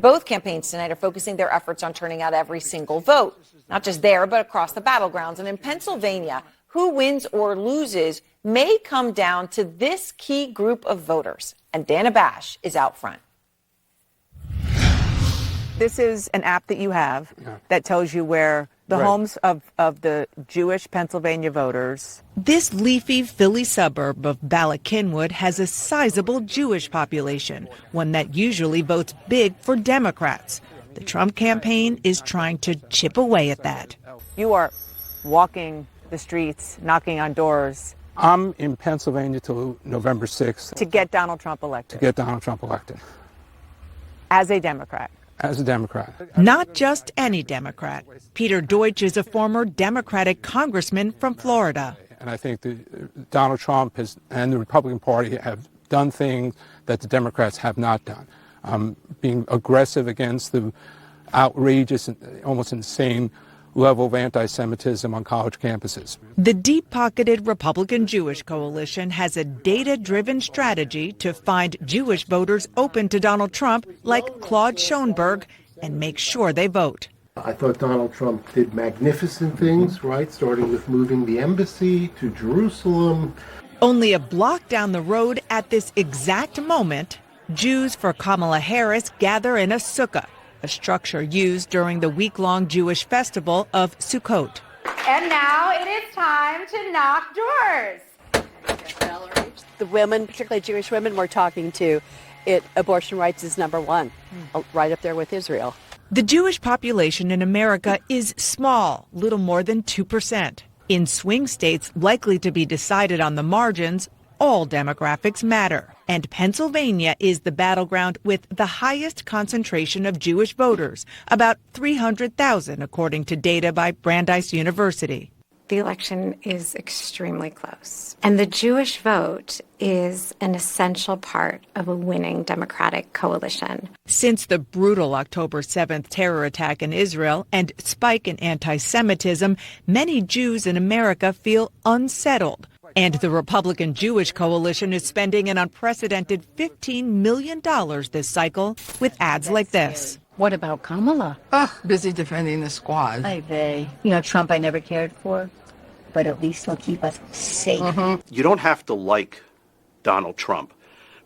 Both campaigns tonight are focusing their efforts on turning out every single vote, not just there, but across the battlegrounds. And in Pennsylvania, who wins or loses may come down to this key group of voters. And Dana Bash is out front. This is an app that you have that tells you where the homes of the Jewish Pennsylvania voters. This leafy Philly suburb of Ballackinwood has a sizable Jewish population, one that usually votes big for Democrats. The Trump campaign is trying to chip away at that. You are walking the streets, knocking on doors. I'm in Pennsylvania till November 6th. To get Donald Trump elected. To get Donald Trump elected. As a Democrat. As a Democrat. Not just any Democrat. Peter Deutsch is a former Democratic congressman from Florida. And I think that Donald Trump and the Republican Party have done things that the Democrats have not done. Being aggressive against the outrageous and almost insane level of anti-Semitism on college campuses. The deep-pocketed Republican Jewish coalition has a data-driven strategy to find Jewish voters open to Donald Trump, like Claude Schoenberg, and make sure they vote. I thought Donald Trump did magnificent things, right? Starting with moving the embassy to Jerusalem. Only a block down the road at this exact moment, Jews for Kamala Harris gather in a sukkah, a structure used during the week-long Jewish festival of Sukkot. And now it is time to knock doors. The women, particularly Jewish women we're talking to, abortion rights is number one, right up there with Israel. The Jewish population in America is small, little more than 2%. In swing states likely to be decided on the margins, all demographics matter. And Pennsylvania is the battleground with the highest concentration of Jewish voters, about 300,000, according to data by Brandeis University. The election is extremely close, and the Jewish vote is an essential part of a winning Democratic coalition. Since the brutal October 7th terror attack in Israel and spike in anti-Semitism, many Jews in America feel unsettled. And the Republican Jewish coalition is spending an unprecedented $15 million this cycle with ads like this. What about Kamala? Busy defending the squad. Ay vey. You know, Trump I never cared for, but at least he'll keep us safe. You don't have to like Donald Trump,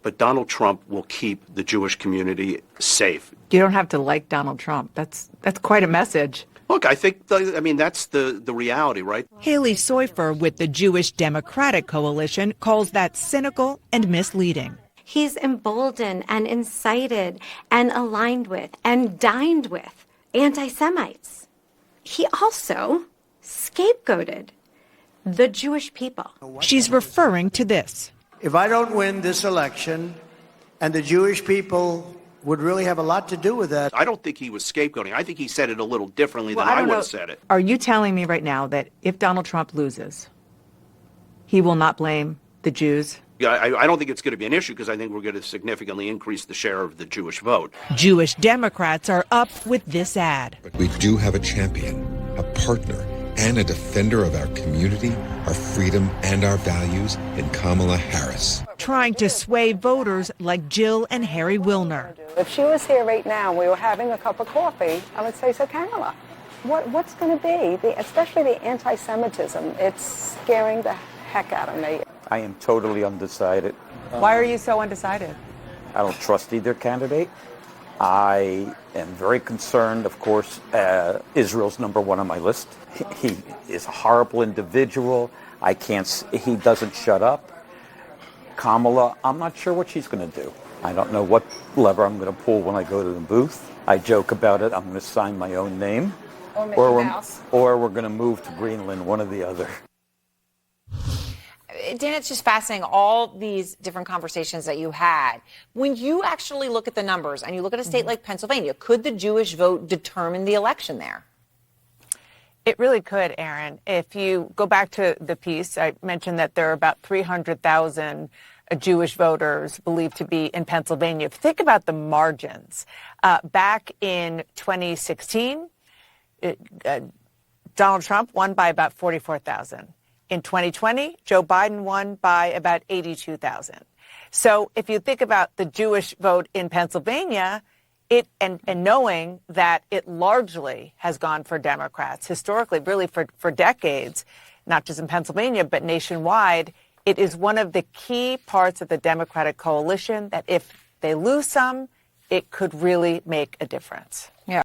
but Donald Trump will keep the Jewish community safe. You don't have to like Donald Trump. That's quite a message. Look, I think, that's the reality, right? Haley Soifer with the Jewish Democratic Coalition calls that cynical and misleading. He's emboldened and incited and aligned with and dined with anti-Semites. He also scapegoated the Jewish people. She's referring to this. If I don't win this election, and the Jewish people would really have a lot to do with that. I don't think he was scapegoating. I think he said it a little differently than I would have said it. Are you telling me right now that if Donald Trump loses, he will not blame the Jews? Yeah, I don't think it's going to be an issue because I think we're going to significantly increase the share of the Jewish vote. Jewish Democrats are up with this ad. But we do have a champion, a partner, and a defender of our community, our freedom, and our values in Kamala Harris. Trying to sway voters like Jill and Harry Wilner. If she was here right now and we were having a cup of coffee, I would say, so Kamala, what's going to be, especially the anti-Semitism, it's scaring the heck out of me. I am totally undecided. Why are you so undecided? I don't trust either candidate. I am very concerned, of course, Israel's number one on my list. He is a horrible individual. He doesn't shut up. Kamala, I'm not sure what she's going to do. I don't know what lever I'm going to pull when I go to the booth. I joke about it. I'm going to sign my own name. Or we're going to move to Greenland, one or the other. Dan, it's just fascinating, all these different conversations that you had. When you actually look at the numbers and you look at a state like Pennsylvania, could the Jewish vote determine the election there? It really could, Aaron. If you go back to the piece, I mentioned that there are about 300,000 Jewish voters believed to be in Pennsylvania. If you think about the margins, back in 2016, Donald Trump won by about 44,000. In 2020, Joe Biden won by about 82,000. So if you think about the Jewish vote in Pennsylvania, and knowing that it largely has gone for Democrats historically, really for decades, not just in Pennsylvania, but nationwide, it is one of the key parts of the Democratic coalition that if they lose some, it could really make a difference. Yeah.